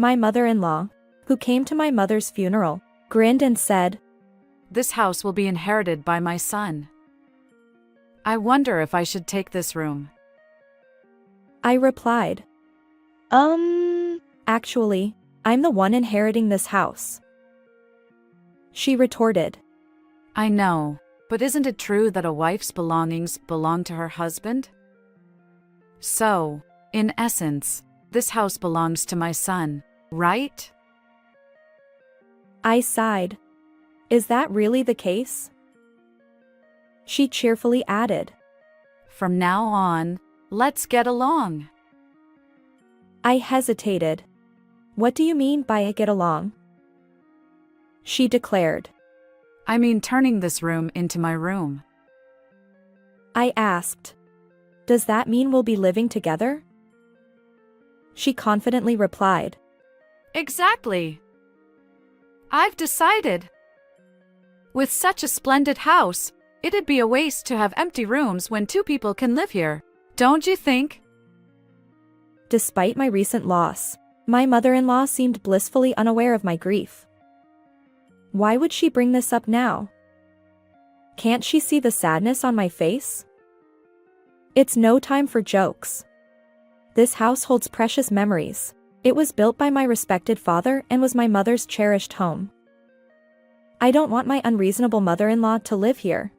My mother-in-law, who came to my mother's funeral, grinned and said, "This house will be inherited by my son. I wonder if I should take this room." I replied, Actually, I'm the one inheriting this house." She retorted, "I know, but isn't it true that a wife's belongings belong to her husband? So, in essence, this house belongs to my son, right?" I sighed. Is that really the case? She cheerfully added, "From now on, let's get along." I hesitated. What do you mean by get along? She declared, "I mean turning this room into my room." I asked, Does that mean we'll be living together? She confidently replied, "Exactly. I've decided. With such a splendid house, it'd be a waste to have empty rooms when two people can live here, don't you think?" Despite my recent loss, my mother-in-law seemed blissfully unaware of my grief. Why would she bring this up now? Can't she see the sadness on my face? It's no time for jokes. This house holds precious memories. It was built by my respected father and was my mother's cherished home. I don't want my unreasonable mother-in-law to live here.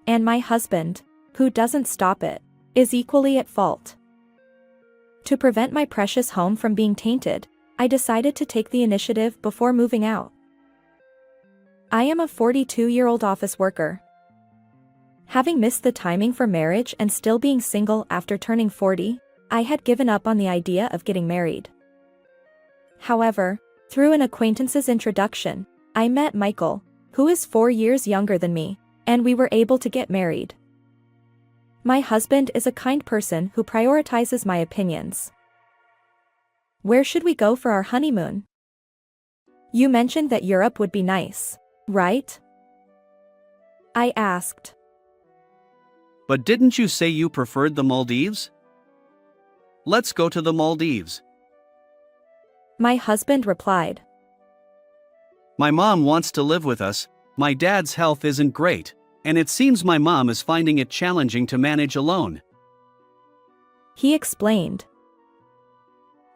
And my husband, who doesn't stop it, is equally at fault. To prevent my precious home from being tainted, I decided to take the initiative before moving out. I am a 42-year-old office worker. Having missed the timing for marriage and still being single after turning 40, I had given up on the idea of getting married. However, through an acquaintance's introduction, I met Michael, who is 4 years younger than me, and we were able to get married. My husband is a kind person who prioritizes my opinions. Where should we go for our honeymoon? You mentioned that Europe would be nice, right? I asked. But didn't you say you preferred the Maldives? Let's go to the Maldives. My husband replied. My mom wants to live with us. My dad's health isn't great, and it seems my mom is finding it challenging to manage alone. He explained.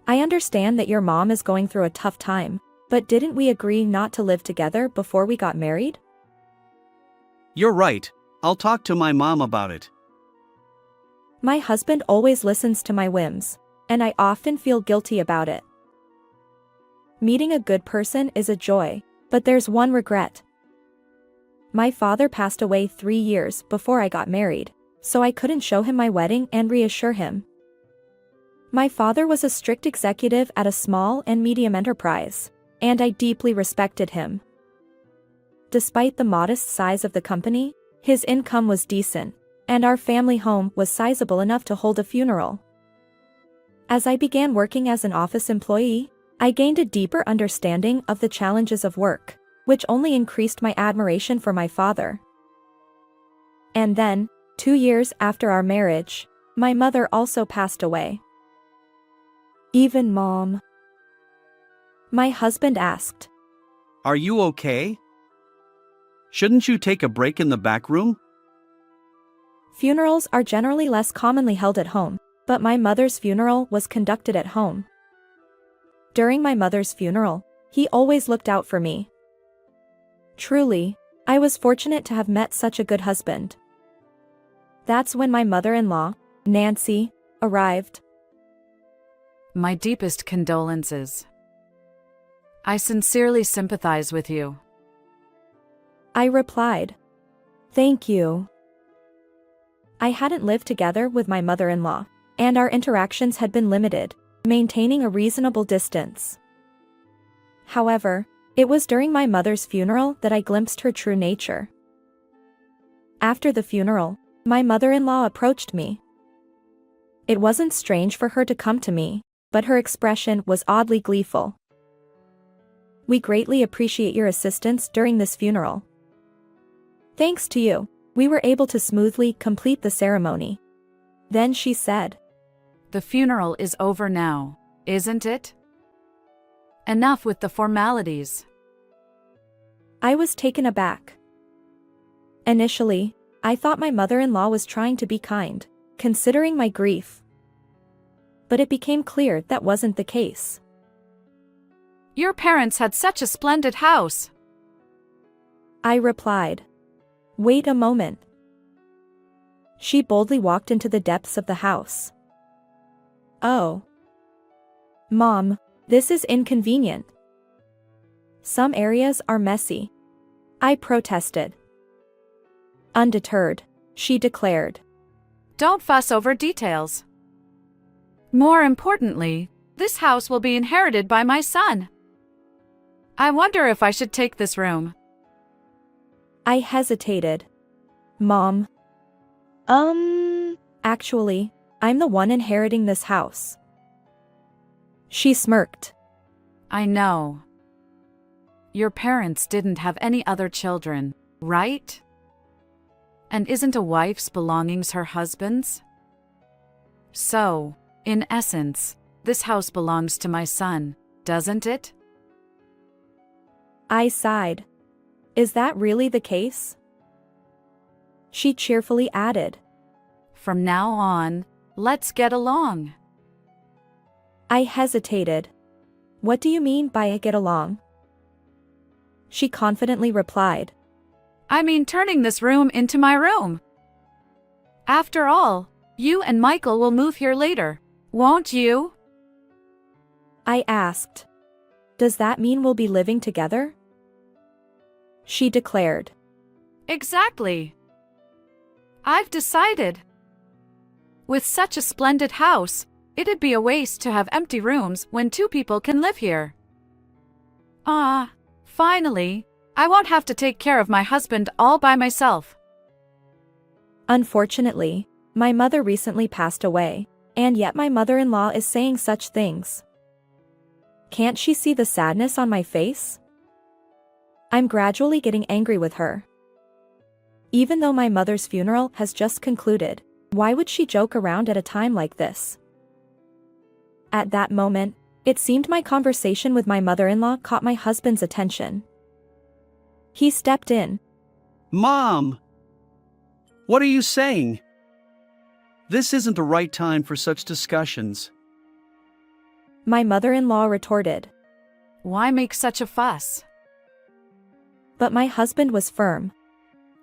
I understand that your mom is going through a tough time, but didn't we agree not to live together before we got married? You're right. I'll talk to my mom about it. My husband always listens to my whims, and I often feel guilty about it. Meeting a good person is a joy, but there's one regret. My father passed away 3 years before I got married, so I couldn't show him my wedding and reassure him. My father was a strict executive at a small and medium enterprise, and I deeply respected him. Despite the modest size of the company, his income was decent, and our family home was sizable enough to hold a funeral. As I began working as an office employee, I gained a deeper understanding of the challenges of work, which only increased my admiration for my father. And then, 2 years after our marriage, my mother also passed away. Even Mom? My husband asked. Are you okay? Shouldn't you take a break in the back room? Funerals are generally less commonly held at home, but my mother's funeral was conducted at home. During my mother's funeral, he always looked out for me. Truly, I was fortunate to have met such a good husband. That's when my mother-in-law, Nancy, arrived. My deepest condolences. I sincerely sympathize with you. I replied. Thank you. I hadn't lived together with my mother-in-law, and our interactions had been limited, maintaining a reasonable distance. However, it was during my mother's funeral that I glimpsed her true nature. After the funeral, my mother-in-law approached me. It wasn't strange for her to come to me, but her expression was oddly gleeful. We greatly appreciate your assistance during this funeral. Thanks to you, we were able to smoothly complete the ceremony. Then she said, The funeral is over now, isn't it? Enough with the formalities. I was taken aback. Initially, I thought my mother-in-law was trying to be kind, considering my grief. But it became clear that wasn't the case. Your parents had such a splendid house. I replied. Wait a moment. She boldly walked into the depths of the house. Oh. Mom, this is inconvenient. Some areas are messy. I protested. Undeterred, she declared. Don't fuss over details. More importantly, this house will be inherited by my son. I wonder if I should take this room. I hesitated. Mom. Actually, I'm the one inheriting this house. She smirked. I know. Your parents didn't have any other children, right? And isn't a wife's belongings her husband's? So, in essence, this house belongs to my son, doesn't it? I sighed. Is that really the case? She cheerfully added. From now on, let's get along. I hesitated. What do you mean by get along? She confidently replied. I mean turning this room into my room. After all, you and Michael will move here later, won't you? I asked. Does that mean we'll be living together? She declared. Exactly. I've decided. With such a splendid house, it'd be a waste to have empty rooms when two people can live here. Finally, I won't have to take care of my husband all by myself. Unfortunately, my mother recently passed away, and yet my mother-in-law is saying such things. Can't she see the sadness on my face? I'm gradually getting angry with her. Even though my mother's funeral has just concluded, why would she joke around at a time like this? At that moment, it seemed my conversation with my mother-in-law caught my husband's attention. He stepped in. Mom! What are you saying? This isn't the right time for such discussions. My mother-in-law retorted. Why make such a fuss? But my husband was firm.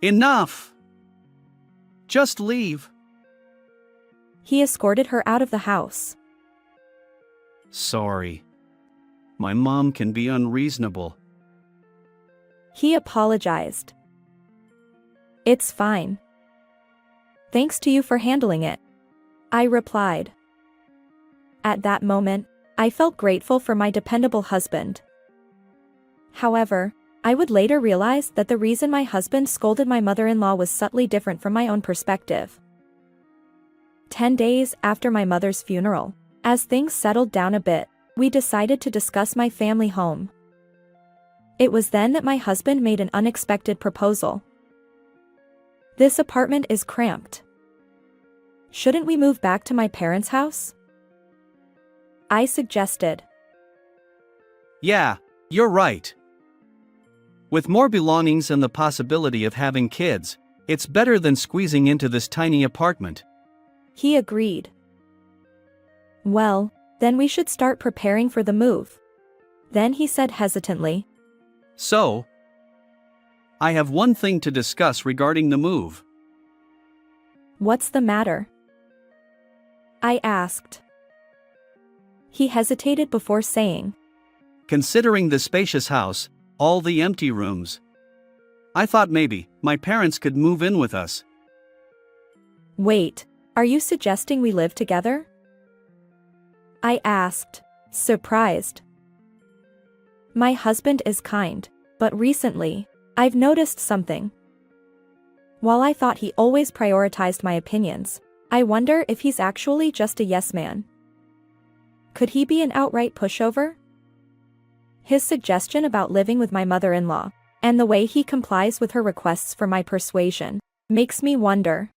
Enough! Just leave. He escorted her out of the house. Sorry. My mom can be unreasonable. He apologized. It's fine. Thanks to you for handling it. I replied. At that moment, I felt grateful for my dependable husband. However, I would later realize that the reason my husband scolded my mother-in-law was subtly different from my own perspective. 10 days after my mother's funeral, as things settled down a bit, we decided to discuss my family home. It was then that my husband made an unexpected proposal. This apartment is cramped. Shouldn't we move back to my parents' house? I suggested. Yeah, you're right. With more belongings and the possibility of having kids, it's better than squeezing into this tiny apartment. He agreed. Well, then we should start preparing for the move. Then he said hesitantly. So, I have one thing to discuss regarding the move. What's the matter? I asked. He hesitated before saying. Considering the spacious house, all the empty rooms, I thought maybe my parents could move in with us. Wait, are you suggesting we live together? I asked, surprised. My husband is kind, but recently, I've noticed something. While I thought he always prioritized my opinions, I wonder if he's actually just a yes man. Could he be an outright pushover? His suggestion about living with my mother-in-law, and the way he complies with her requests for my persuasion, makes me wonder.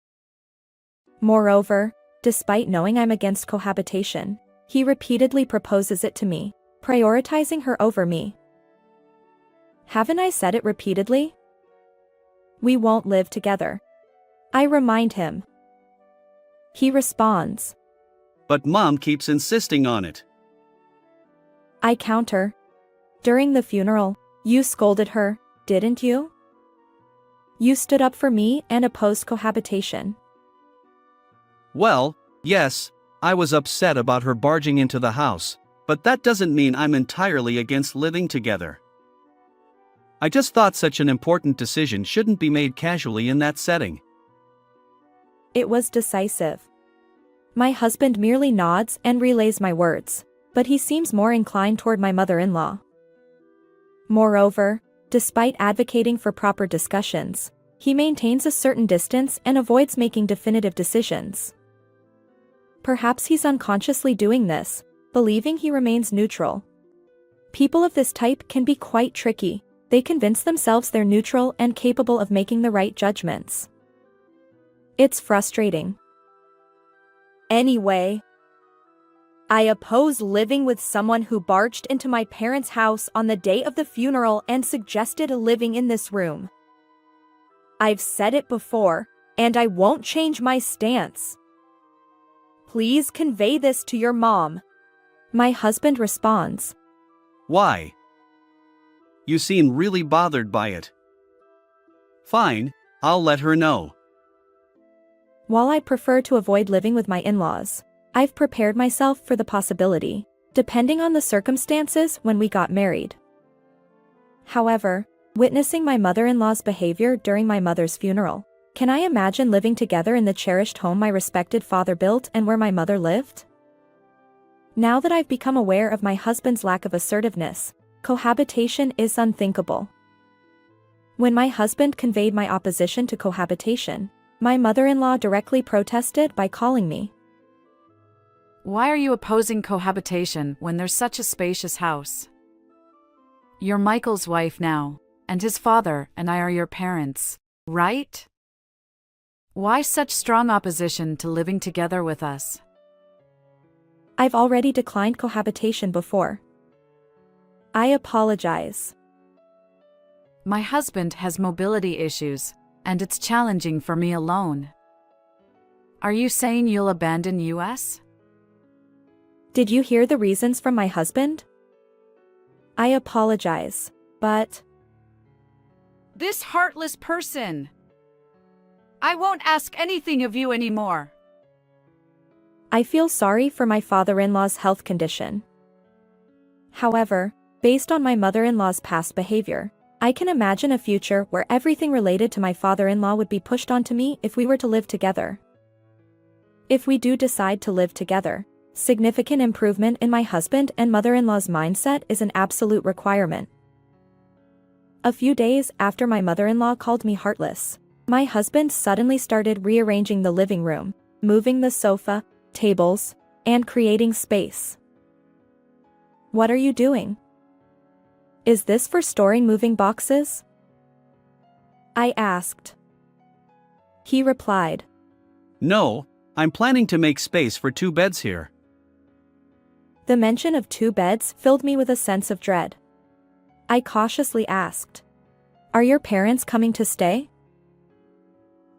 Moreover, despite knowing I'm against cohabitation, he repeatedly proposes it to me, prioritizing her over me. Haven't I said it repeatedly? We won't live together. I remind him. He responds. But Mom keeps insisting on it. I counter. During the funeral, you scolded her, didn't you? You stood up for me and opposed cohabitation. Well, yes, I was upset about her barging into the house, but that doesn't mean I'm entirely against living together. I just thought such an important decision shouldn't be made casually in that setting. It was decisive. My husband merely nods and relays my words, but he seems more inclined toward my mother-in-law. Moreover, despite advocating for proper discussions, he maintains a certain distance and avoids making definitive decisions. Perhaps he's unconsciously doing this, believing he remains neutral. People of this type can be quite tricky. They convince themselves they're neutral and capable of making the right judgments. It's frustrating. Anyway, I oppose living with someone who barged into my parents' house on the day of the funeral and suggested living in this room. I've said it before, and I won't change my stance. Please convey this to your mom. My husband responds. Why? You seem really bothered by it. Fine, I'll let her know. While I prefer to avoid living with my in-laws, I've prepared myself for the possibility, depending on the circumstances when we got married. However, witnessing my mother-in-law's behavior during my mother's funeral, can I imagine living together in the cherished home my respected father built and where my mother lived? Now that I've become aware of my husband's lack of assertiveness, cohabitation is unthinkable. When my husband conveyed my opposition to cohabitation, my mother-in-law directly protested by calling me. Why are you opposing cohabitation when there's such a spacious house? You're Michael's wife now, and his father and I are your parents, right? Why such strong opposition to living together with us? I've already declined cohabitation before. I apologize. My husband has mobility issues, and it's challenging for me alone. Are you saying you'll abandon us? Did you hear the reasons from my husband? I apologize, but... This heartless person! I won't ask anything of you anymore. I feel sorry for my father-in-law's health condition. However, based on my mother-in-law's past behavior, I can imagine a future where everything related to my father-in-law would be pushed onto me if we were to live together. If we do decide to live together, significant improvement in my husband and mother-in-law's mindset is an absolute requirement. A few days after my mother-in-law called me heartless, my husband suddenly started rearranging the living room, moving the sofa, tables, and creating space. What are you doing? Is this for storing moving boxes? I asked. He replied. No, I'm planning to make space for 2 beds here. The mention of 2 beds filled me with a sense of dread. I cautiously asked, "Are your parents coming to stay?"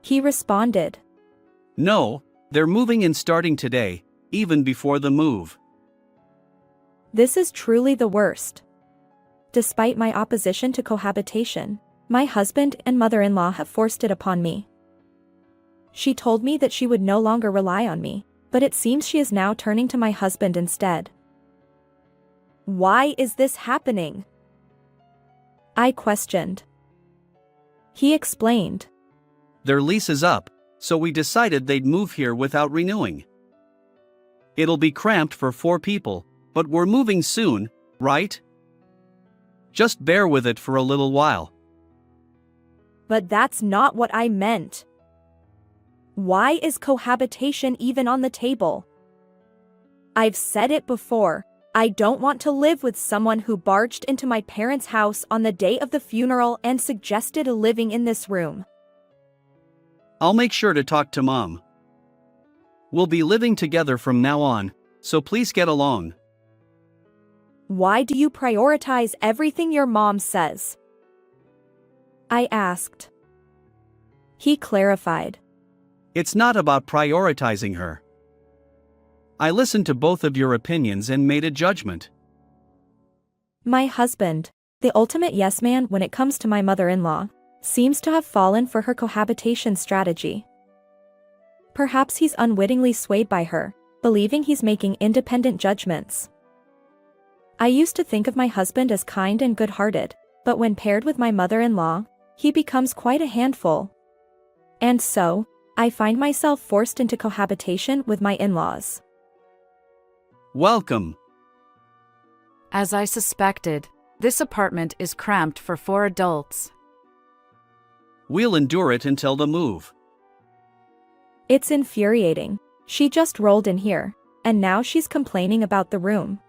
He responded. No, they're moving in starting today, even before the move. This is truly the worst. Despite my opposition to cohabitation, my husband and mother-in-law have forced it upon me. She told me that she would no longer rely on me, but it seems she is now turning to my husband instead. Why is this happening? I questioned. He explained. Their lease is up, so we decided they'd move here without renewing. It'll be cramped for 4 people, but we're moving soon, right? Just bear with it for a little while. But that's not what I meant. Why is cohabitation even on the table? I've said it before, I don't want to live with someone who barged into my parents' house on the day of the funeral and suggested living in this room. I'll make sure to talk to Mom. We'll be living together from now on, so please get along. Why do you prioritize everything your mom says? I asked. He clarified. It's not about prioritizing her. I listened to both of your opinions and made a judgment. My husband, the ultimate yes man when it comes to my mother-in-law, seems to have fallen for her cohabitation strategy. Perhaps he's unwittingly swayed by her, believing he's making independent judgments. I used to think of my husband as kind and good-hearted, but when paired with my mother-in-law, he becomes quite a handful. And so, I find myself forced into cohabitation with my in-laws. Welcome. As I suspected, this apartment is cramped for 4 adults. We'll endure it until the move. It's infuriating. She just rolled in here, and now she's complaining about the room.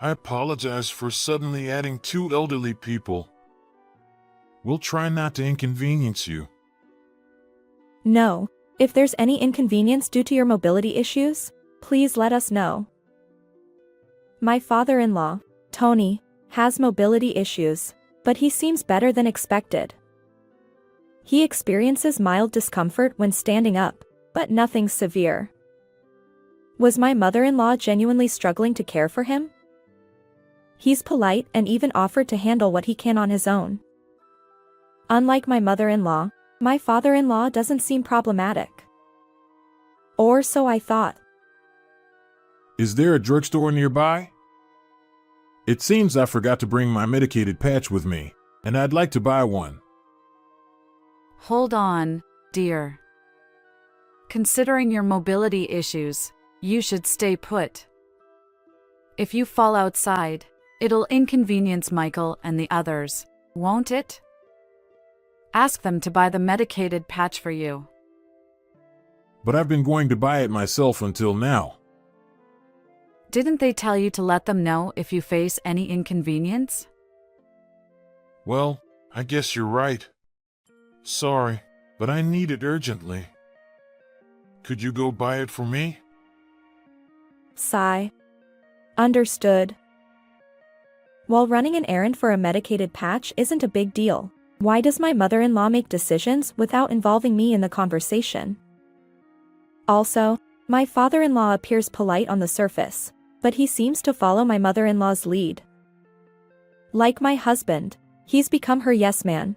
I apologize for suddenly adding 2 elderly people. We'll try not to inconvenience you. No, if there's any inconvenience due to your mobility issues, please let us know. My father-in-law, Tony, has mobility issues, but he seems better than expected. He experiences mild discomfort when standing up, but nothing severe. Was my mother-in-law genuinely struggling to care for him? He's polite and even offered to handle what he can on his own. Unlike my mother-in-law, my father-in-law doesn't seem problematic. Or so I thought. Is there a drugstore nearby? It seems I forgot to bring my medicated patch with me, and I'd like to buy one. Hold on, dear. Considering your mobility issues, you should stay put. If you fall outside, it'll inconvenience Michael and the others, won't it? Ask them to buy the medicated patch for you. But I've been going to buy it myself until now. Didn't they tell you to let them know if you face any inconvenience? Well, I guess you're right. Sorry, but I need it urgently. Could you go buy it for me? Sigh. Understood. While running an errand for a medicated patch isn't a big deal, why does my mother-in-law make decisions without involving me in the conversation? Also, my father-in-law appears polite on the surface, but he seems to follow my mother-in-law's lead. Like my husband, he's become her yes man.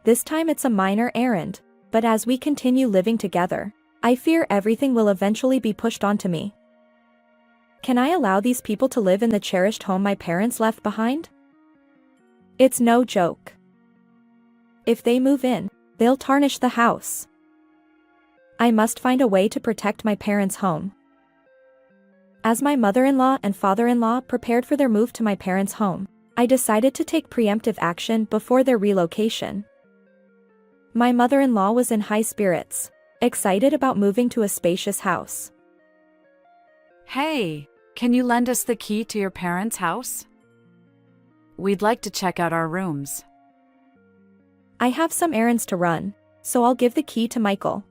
This time it's a minor errand, but as we continue living together, I fear everything will eventually be pushed onto me. Can I allow these people to live in the cherished home my parents left behind? It's no joke. If they move in, they'll tarnish the house. I must find a way to protect my parents' home. As my mother-in-law and father-in-law prepared for their move to my parents' home, I decided to take preemptive action before their relocation. My mother-in-law was in high spirits, excited about moving to a spacious house. Hey, can you lend us the key to your parents' house? We'd like to check out our rooms. I have some errands to run, so I'll give the key to Michael.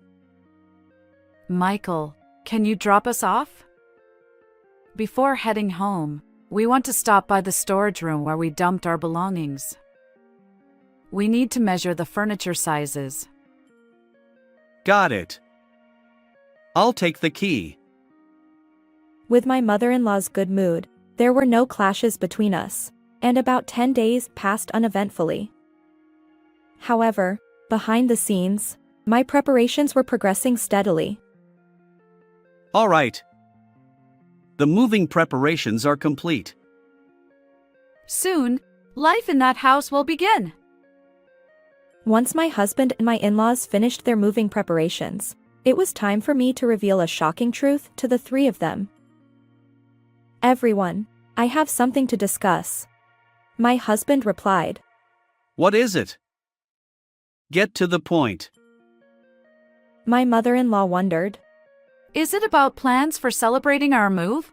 Michael, can you drop us off? Before heading home, we want to stop by the storage room where we dumped our belongings. We need to measure the furniture sizes. Got it. I'll take the key. With my mother-in-law's good mood, there were no clashes between us, and about 10 days passed uneventfully. However, behind the scenes, my preparations were progressing steadily. All right. The moving preparations are complete. Soon, life in that house will begin. Once my husband and my in-laws finished their moving preparations, it was time for me to reveal a shocking truth to the 3 of them. Everyone, I have something to discuss. My husband replied. What is it? Get to the point. My mother-in-law wondered. Is it about plans for celebrating our move?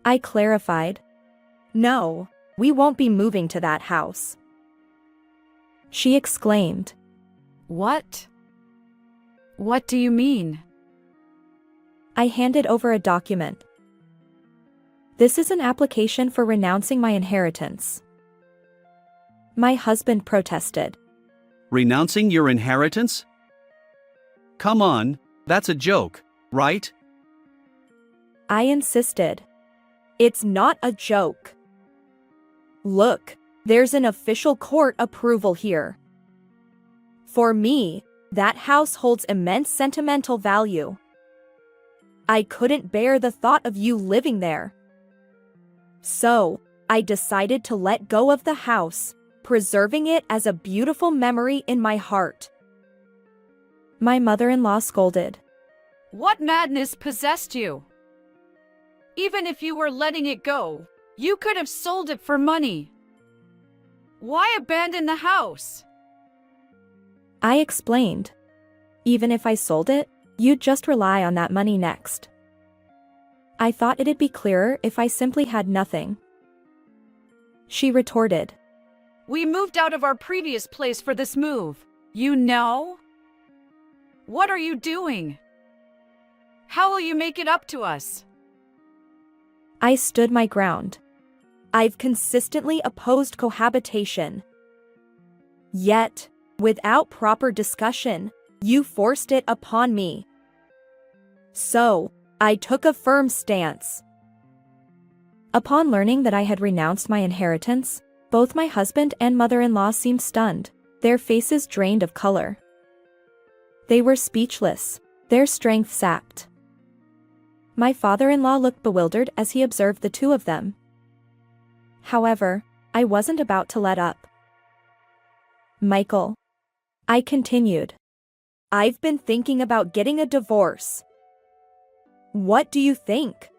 I clarified. No, we won't be moving to that house. She exclaimed. What? What do you mean? I handed over a document. This is an application for renouncing my inheritance. My husband protested. Renouncing your inheritance? Come on, that's a joke, right? I insisted. It's not a joke. Look, there's an official court approval here. For me, that house holds immense sentimental value. I couldn't bear the thought of you living there. So, I decided to let go of the house, preserving it as a beautiful memory in my heart. My mother-in-law scolded. What madness possessed you? Even if you were letting it go, you could have sold it for money. Why abandon the house? I explained. Even if I sold it, you'd just rely on that money next. I thought it'd be clearer if I simply had nothing. She retorted. We moved out of our previous place for this move, you know? What are you doing? How will you make it up to us? I stood my ground. I've consistently opposed cohabitation. Yet, without proper discussion, you forced it upon me. So, I took a firm stance. Upon learning that I had renounced my inheritance, both my husband and mother-in-law seemed stunned, their faces drained of color. They were speechless, their strength sapped. My father-in-law looked bewildered as he observed the two of them. However, I wasn't about to let up. Michael, I continued. I've been thinking about getting a divorce. What do you think?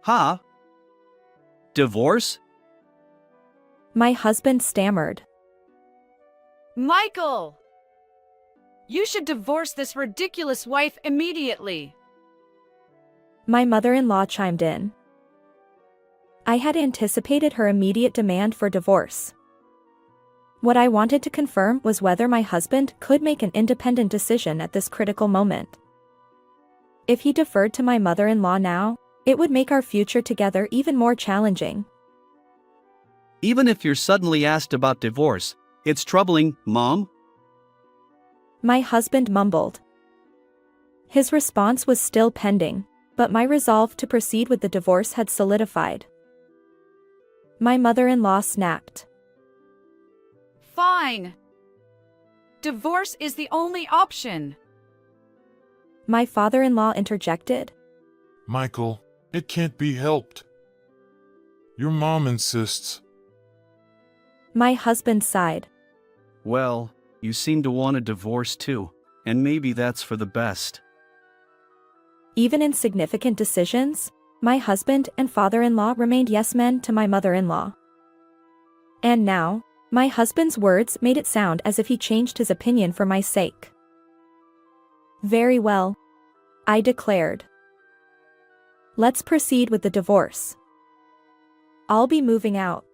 Huh? Divorce? My husband stammered. Michael! You should divorce this ridiculous wife immediately. My mother-in-law chimed in. I had anticipated her immediate demand for divorce. What I wanted to confirm was whether my husband could make an independent decision at this critical moment. If he deferred to my mother-in-law now, it would make our future together even more challenging. Even if you're suddenly asked about divorce, it's troubling, Mom? My husband mumbled. His response was still pending, but my resolve to proceed with the divorce had solidified. My mother-in-law snapped. Fine. Divorce is the only option. My father-in-law interjected. Michael, it can't be helped. Your mom insists. My husband sighed. Well, you seem to want a divorce too, and maybe that's for the best. Even in significant decisions, my husband and father-in-law remained yes-men to my mother-in-law. And now, my husband's words made it sound as if he changed his opinion for my sake. Very well, I declared. Let's proceed with the divorce. I'll be moving out.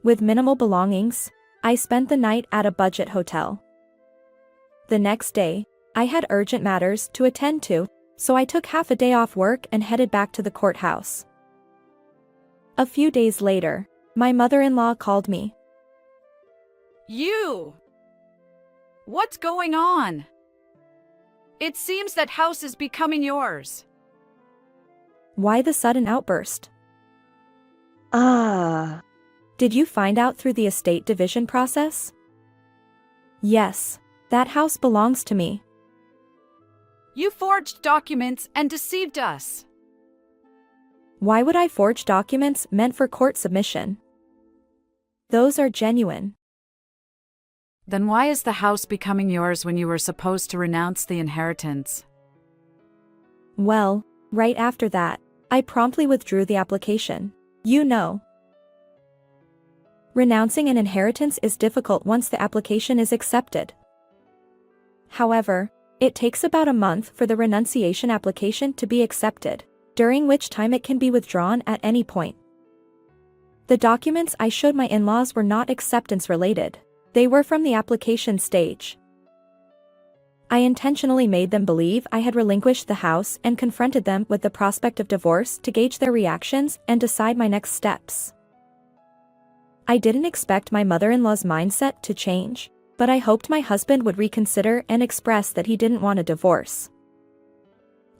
With minimal belongings, I spent the night at a budget hotel. The next day, I had urgent matters to attend to, so I took half a day off work and headed back to the courthouse. A few days later, my mother-in-law called me. You! What's going on? It seems that house is becoming yours. Why the sudden outburst? Did you find out through the estate division process? Yes, that house belongs to me. You forged documents and deceived us. Why would I forge documents meant for court submission? Those are genuine. Then why is the house becoming yours when you were supposed to renounce the inheritance? Well, right after that, I promptly withdrew the application. You know. Renouncing an inheritance is difficult once the application is accepted. However, it takes about a month for the renunciation application to be accepted, during which time it can be withdrawn at any point. The documents I showed my in-laws were not acceptance related. They were from the application stage. I intentionally made them believe I had relinquished the house and confronted them with the prospect of divorce to gauge their reactions and decide my next steps. I didn't expect my mother-in-law's mindset to change, but I hoped my husband would reconsider and express that he didn't want a divorce.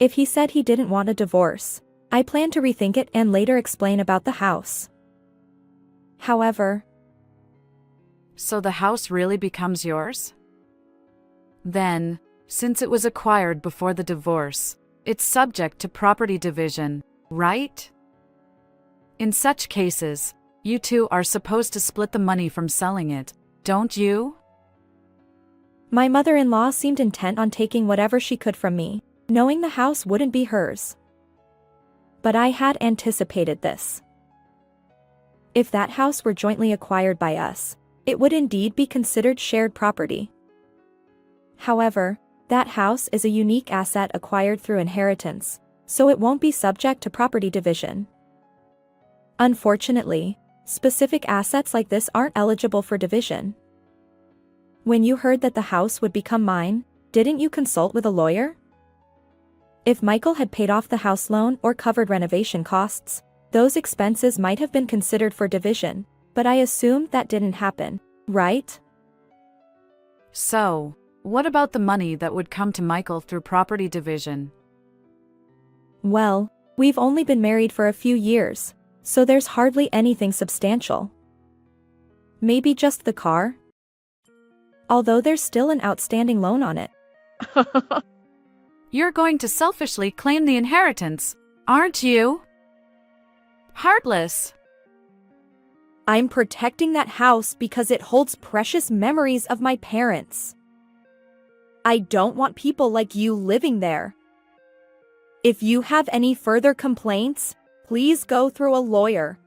If he said he didn't want a divorce, I planned to rethink it and later explain about the house. However, So the house really becomes yours? Then, since it was acquired before the divorce, it's subject to property division, right? In such cases, you two are supposed to split the money from selling it, don't you? my mother-in-law seemed intent on taking whatever she could from me, knowing the house wouldn't be hers. But I had anticipated this. If that house were jointly acquired by us, it would indeed be considered shared property. However, that house is a unique asset acquired through inheritance, so it won't be subject to property division. Unfortunately, specific assets like this aren't eligible for division. When you heard that the house would become mine, didn't you consult with a lawyer? If Michael had paid off the house loan or covered renovation costs, those expenses might have been considered for division, but I assumed that didn't happen, right? So, what about the money that would come to Michael through property division? Well, we've only been married for a few years, so there's hardly anything substantial. Maybe just the car? Although there's still an outstanding loan on it. You're going to selfishly claim the inheritance, aren't you? Heartless. I'm protecting that house because it holds precious memories of my parents. I don't want people like you living there. If you have any further complaints, please go through a lawyer.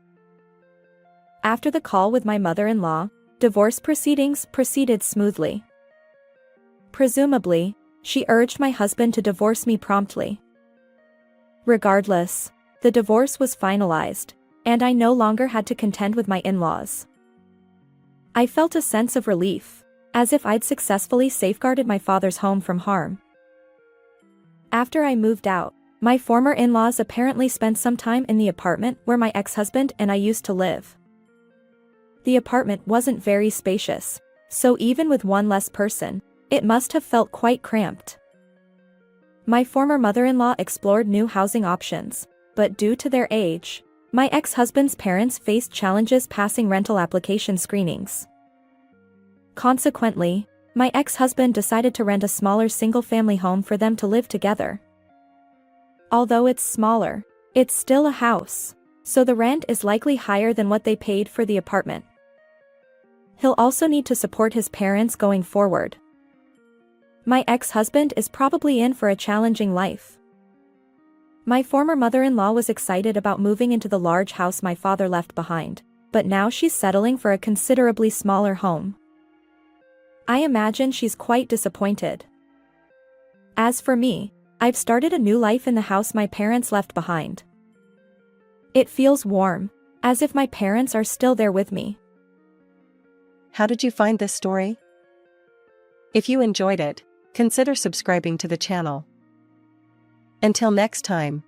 After the call with my mother-in-law, divorce proceedings proceeded smoothly. Presumably, she urged my husband to divorce me promptly. Regardless, the divorce was finalized, and I no longer had to contend with my in-laws. I felt a sense of relief, as if I'd successfully safeguarded my father's home from harm. After I moved out, my former in-laws apparently spent some time in the apartment where my ex-husband and I used to live. The apartment wasn't very spacious, so even with one less person, it must have felt quite cramped. My former mother-in-law explored new housing options, but due to their age, my ex-husband's parents faced challenges passing rental application screenings. Consequently, my ex-husband decided to rent a smaller single-family home for them to live together. Although it's smaller, it's still a house, so the rent is likely higher than what they paid for the apartment. He'll also need to support his parents going forward. My ex-husband is probably in for a challenging life. My former mother-in-law was excited about moving into the large house my father left behind, but now she's settling for a considerably smaller home. I imagine she's quite disappointed. As for me, I've started a new life in the house my parents left behind. It feels warm, as if my parents are still there with me. How did you find this story? If you enjoyed it, consider subscribing to the channel. Until next time.